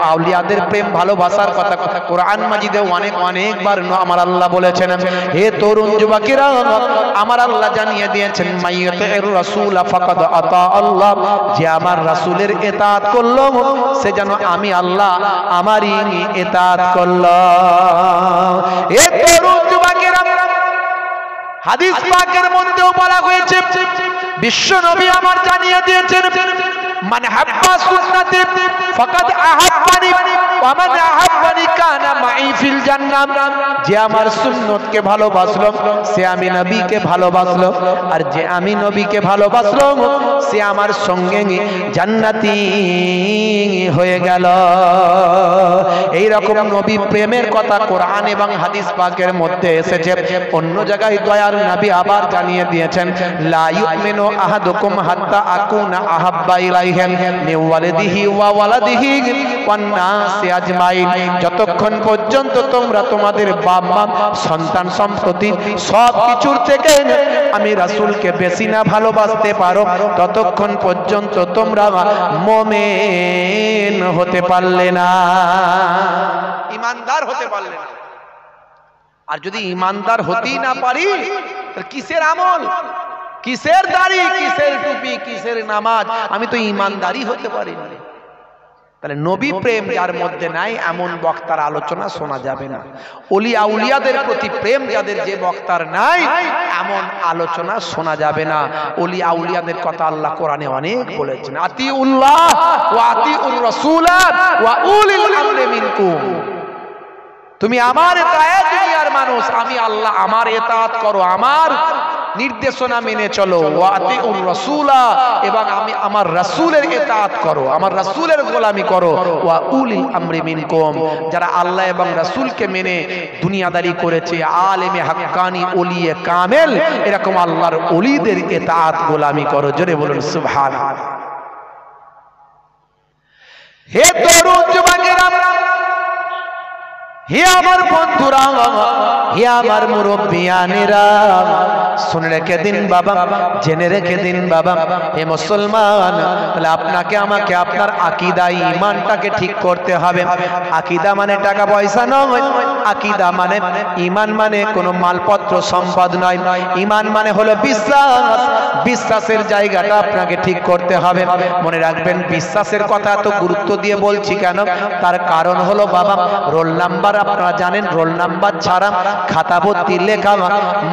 আউলিয়াদের প্রেম ভালোবাসার কথা কোরআন মাজিদে অনেকবার আমার আল্লাহ বলেছেন। হে তরুণ যুবকেরা, আমার আল্লাহ জানিয়ে দিয়েছেন মাইয়াতির রাসূল ফাকাদ আতা আল্লাহ, যে আমার রাসূলের ইতাআত করলো সে যেন আমি আল্লাহ আমারই ইতাআত করলো। হে তরুণ যুবকেরা, হাদিস পাকের মধ্যেও বলা হয়েছে, বিশ্ব নবী আমার জানিয়ে দিয়েছেন মান হাব্বা সুন্নতি ফাকাদ আহাব্বানি ওয়া মান আহাব্বা আহাব্বানি কানা মাই ফিল জান্নাহ, যে আমার সুন্নতকে ভালোবাসলো সে আমি নবীকে ভালোবাসলো, আর যে আমি নবীকে ভালোবাসলো সে আমার সঙ্গে জান্নাতি হয়ে গেল। এই রকম নবী প্রেমের কথা কোরআন এবং হাদিস পাকের মধ্যে এসেছে। অন্য জায়গায় দয়ার নবী আবার জানিয়ে দিয়েছেন, লা ইউমিনু আহাদুকুম হাত্তা আকুনা আহাব্বা ইলাইহি মিন ওয়ালিদিহি ওয়া ওয়ালাদিহি ওয়ান নাসি আজমাইন, যতক্ষণ পর্যন্ত তোমরা তোমাদের বাপ মা সন্তান সম্পত্তি সব কিছুর থেকে আমি রাসূলকে বেশি না ভালোবাসতে পারো, ততক্ষণ পর্যন্ত তোমরা মুমিন হতে পারলে না, ঈমানদার হতে পারলে না। আর যদি ঈমানদার হতেই না পারি, কিসের আমল, কিসের দাড়ি, কিসের টুপি, কিসের নামাজ? আমি তো ঈমানদারই হতে পারিনি। তাহলে নবী প্রেম যার মধ্যে নাই এমন বক্তার আলোচনা শোনা যাবে না। ওলি আউলিয়াদের প্রতি প্রেম যাদের, যে বক্তার নাই, এমন আলোচনা শোনা যাবে না। ওলি আউলিয়াদের কথা আল্লাহ কোরআনে অনেক বলেছেন, আতিউল্লাহ ওয়া আতিউর রাসূল ওয়া উলিল আমরি মিনকুম। তুমি আমার ইতাআত, দুনিয়ার মানুষ, আমি আল্লাহ, আমার ইতাআত করো, আমার নির্দেশনা মেনে চলো। ওয়া আতিউর রাসূলা, এবং আমি আমার রাসূলের ইতাআত করো, আমার রাসূলের গোলামি করো। ওয়া উলিল আমরি মিনকুম, যারা আল্লাহ এবং রাসূলকে মেনে দুনিয়াদারি করেছে, আলেমে হাক্কানি, ওলিয়ে কামেল, এরকম আল্লাহর ওলিদের ইতাআত গোলামি করো। জোরে বলুন সুবহানাল্লাহ। হে তরুণ যুবকেরা, হে আমার বন্ধুরা, হে আমার মুরব্বিয়ানেরা, শুনে রেখে দিন বাবা, জেনে রেখে দিন বাবা, হে মুসলমান, তাহলে আপনাকে আমাকে আপনার আকীদা, ঈমানটাকে ঠিক করতে হবে। আকীদা মানে টাকা পয়সা নয়, আকীদা মানে ঈমান, মানে কোনো মালপত্র সম্পদ নয়। ঈমান মানে হলো বিশ্বাস, বিশ্বাসের জায়গাটা আপনাকে ঠিক করতে হবে। মনে রাখবেন, বিশ্বাসের কথা এত গুরুত্ব দিয়ে বলছি কেন, তার কারণ হলো বাবা, রোল নাম্বার আপনারা জানেন, রোল নাম্বার ছাড়া খাতা ভর্তি লেখা,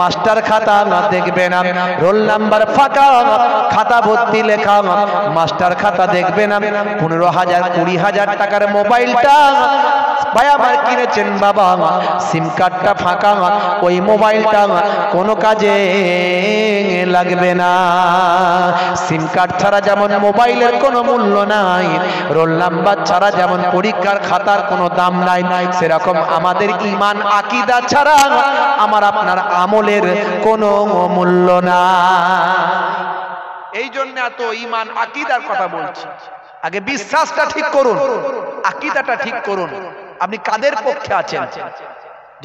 মাস্টার খাতা দেখবে না, রোল নাম্বার ফাঁকা, খাতা ভর্তি লেখা, মাস্টার খাতা দেখবে না। 15,000 20,000 টাকার মোবাইলটা ভাই আমার কিনেছেন বাবা, সিম কার্ডটা ফাঁকা, ওই মোবাইলটা কোনো কাজে লাগবে না। সিম কার্ড ছাড়া যেমন মোবাইলের কোনো মূল্য নাই, রোল নাম্বার ছাড়া যেমন পরীক্ষার খাতার কোনো দাম নাই, সেরকম আমাদের ঈমান আকীদা ছাড়া আমার আপনার আমলের কোনো মূল্য নাই। এই জন্য এত ঈমান আকীদার কথা বলছি। আগে বিশ্বাসটা ঠিক করুন, আকীদাটা ঠিক করুন। আপনি কাদের পক্ষে আছেন?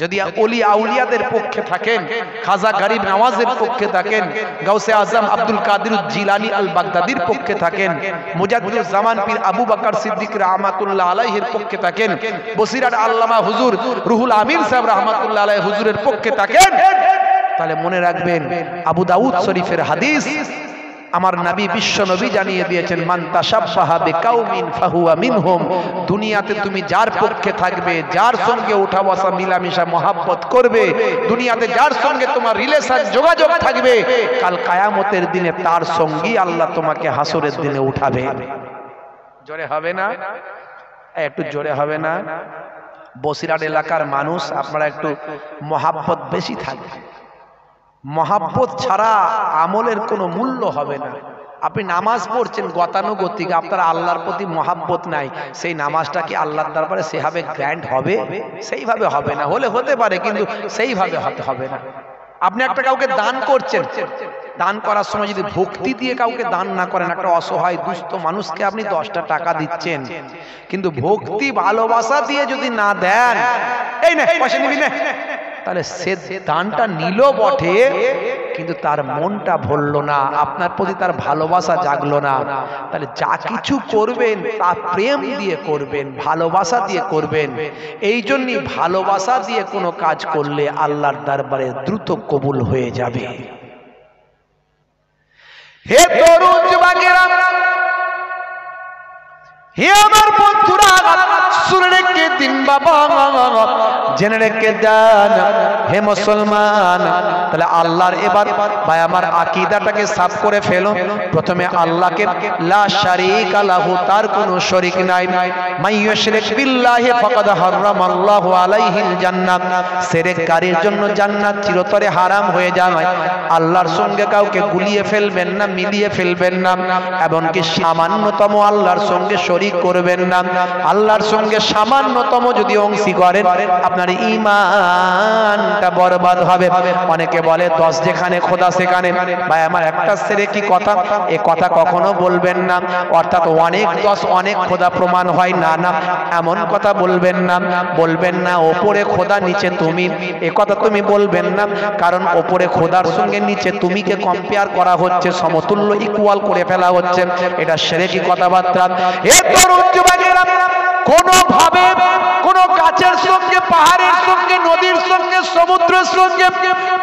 যদি ওলি আউলিয়াদের পক্ষে থাকেন, খাজা গরিব নওয়াজের পক্ষে থাকেন, গাউসে আজম আব্দুল কাদের জিলানী আল বাগদাদির পক্ষে থাকেন, মুজাদ্দিদুল জামান পীর আবু বকর সিদ্দিক রাহমাতুল্লাহ আলাইহির পক্ষে থাকেন, বসিরাট আল্লামা হুজুর রুহুল আমিন সাহেব রাহমাতুল্লাহ আলাইহি হুজুরের পক্ষে থাকেন, তাহলে মনে রাখবেন, আবু দাউদ শরীফের হাদিস, আমার নবী বিশ্ব নবী জানিয়ে দিয়েছেন, মান তাশাব্বাহা বিকাউমিন ফাহুয়া মিনহুম। দুনিয়াতে তুমি যার পক্ষে থাকবে, যার সঙ্গে উঠা বসা মিলামিশা মহাব্বত করবে, দুনিয়াতে যার সঙ্গে তোমার রিলেশন যোগাযোগ থাকবে, কাল কিয়ামতের দিনে তার সঙ্গী আল্লাহ তোমাকে হাসরের দিনে উঠাবে। জোরে হবে না? একটু জোরে হবে না? বসিরহাট এলাকার মানুষ, আপনারা একটু মহাব্বত বেশি থাকবে। মহাব্বত ছাড়া আমলের কোনো মূল্য হবে না। আপনি নামাজ পড়ছেন গতানুগতিক, আপনার আল্লাহর প্রতি মহাব্বত নাই, সেই নামাজটা কি আল্লাহর দরবারে সেভাবে গ্র্যান্ড হবে? সেইভাবে হবে না। হলে হতে পারে, কিন্তু সেইভাবে হতে হবে না। আপনি একটা কাউকে দান করছেন, দান করার সময় যদি ভক্তি দিয়ে কাউকে দান না করেন, একটা অসহায় দুস্থ মানুষকে আপনি 10টা টাকা দিচ্ছেন, কিন্তু ভক্তি ভালোবাসা দিয়ে যদি না দেন, এই না পয়সা নিবি না, তাহলে সে দানটা নিল বটে, কিন্তু তার মনটা ভরলো না, আপনার প্রতি তার ভালোবাসা জাগলো না। তাহলে যা কিছু করবেন তা প্রেম দিয়ে করবেন, ভালোবাসা দিয়ে করবেন। এই জন্যই ভালোবাসা দিয়ে কোনো কাজ করলে আল্লাহর দরবারে দ্রুত কবুল হয়ে যাবে। হে তরুণ যুবকেরা, হে আমার বন্ধুরা, শুনে রেখে দিন বাবা জেনে রেখে দেন হে মুসলমান। তাহলে আল্লাহর এবার ভাই আমার আকীদাটাকে সাফ করে ফেলো। প্রথমে আল্লাহকে লা শারীকা লাহু, তার কোনো শরীক নাই। মাইয়ুশরিক বিল্লাহি ফাকাদ হারামাল্লাহু আলাইহিল জান্নাত, শিরককারীর জন্য জান্নাত চিরতরে হারাম হয়ে যায়। আল্লাহর সঙ্গে কাউকে গুলিয়ে ফেলবেন না, মিলিয়ে ফেলবেন না, এমনকি সামান্যতম আল্লাহর সঙ্গে শরীক করবেন না। আল্লাহর সঙ্গে সামান্যতম যদি অংশী করেন আপনার ঈমানটা বরবাদ হবে। অনেকে বলে 10 যেখানে খোদা সেখানে। ভাই আমার একটা ছেড়ে কি কথা, এ কথা কখনো বলবেন না। অর্থাৎ অনেক 10 অনেক খোদা প্রমাণ হয় না, না এমন কথা বলবেন না। বলবেন না ওপরে খোদা নিচে তুমি, এ কথা তুমি বলবেন না। কারণ ওপরে খোদার সঙ্গে নিচে তুমিকে কম্পেয়ার করা হচ্ছে, সমতুল্য ইকুয়াল করে ফেলা হচ্ছে, এটা শিরকি কথাবার্তা। এ তরুণ যুবকেরা কোনোভাবে কোন গাছের সঙ্গে, পাহাড়ের সঙ্গে, নদীর সঙ্গে, সমুদ্রের সঙ্গে,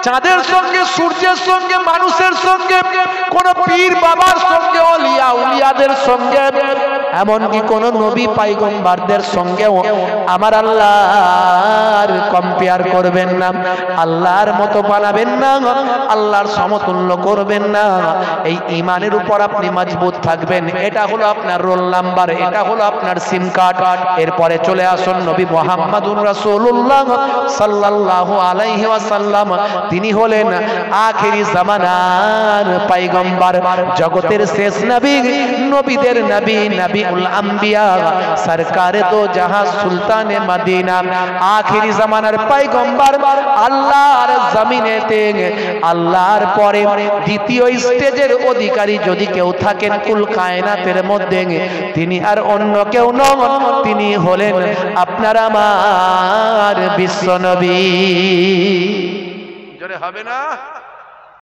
চাঁদের সঙ্গে, সূর্যের সঙ্গে, মানুষের সঙ্গে, কোন পীর বাবার সঙ্গে, ওলিয়া উলিয়াদের সঙ্গে, এমনকি কোন নবী পয়গম্বরদের সঙ্গেও আমার আল্লাহর কম্পেয়ার করবেন না, আল্লাহর মতো বানাবেন না, আল্লাহর সমতুল্য করবেন না। এই ঈমানের উপর আপনি মজবুত থাকবেন। এটা হলো আপনার রোল নাম্বার, এটা হলো আপনার সিম কার্ড। এরপরে চলে আসুন নবী মুহাম্মদুর রাসূলুল্লাহ সাল্লাল্লাহু আলাইহি ওয়াসাল্লাম। তিনি হলেন আখিরি জামানার পয়গম্বর, জগতের শেষ নবী, নবীদের নবী, নবীউল আম্বিয়া, সরকারে দো জাহান, সুলতানে মদিনা, আখিরি জামানার পয়গম্বর। আল্লাহর জমিনেতে আল্লাহর পরে দ্বিতীয় স্টেজের অধিকারী যদি কেউ থাকেন কুল কায়নাতের মধ্যে, তিনি আর অন্য কেউ নন, তিনি হলেন আপনার আমার বিশ্ব নবী। জোরে হবে না?